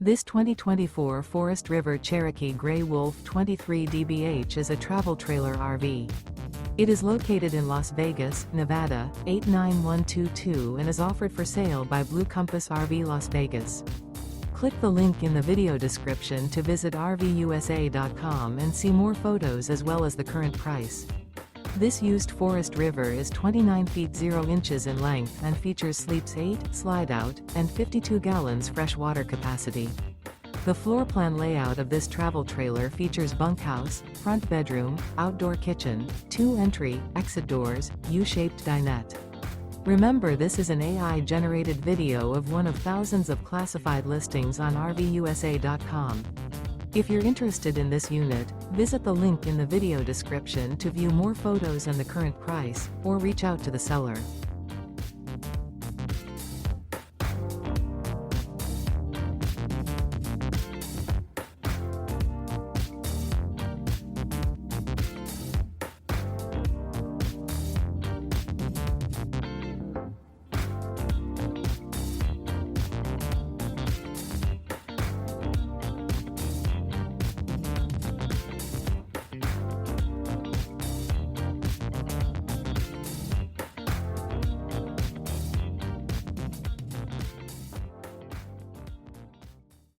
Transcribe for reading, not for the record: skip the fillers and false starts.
This 2024 Forest River Cherokee Grey Wolf 23 DBH is a travel trailer RV. It is located in Las Vegas, Nevada, 89122 and is offered for sale by Blue Compass RV Las Vegas. Click the link in the video description to visit RVUSA.com and see more photos as well as the current price. This used Forest River is 29 feet 0 inches in length and features sleeps 8, slide-out, and 52 gallons fresh water capacity. The floor plan layout of this travel trailer features bunkhouse, front bedroom, outdoor kitchen, 2 entry, exit doors, U-shaped dinette. Remember, this is an AI-generated video of one of thousands of classified listings on RVUSA.com. If you're interested in this unit, visit the link in the video description to view more photos and the current price, or reach out to the seller.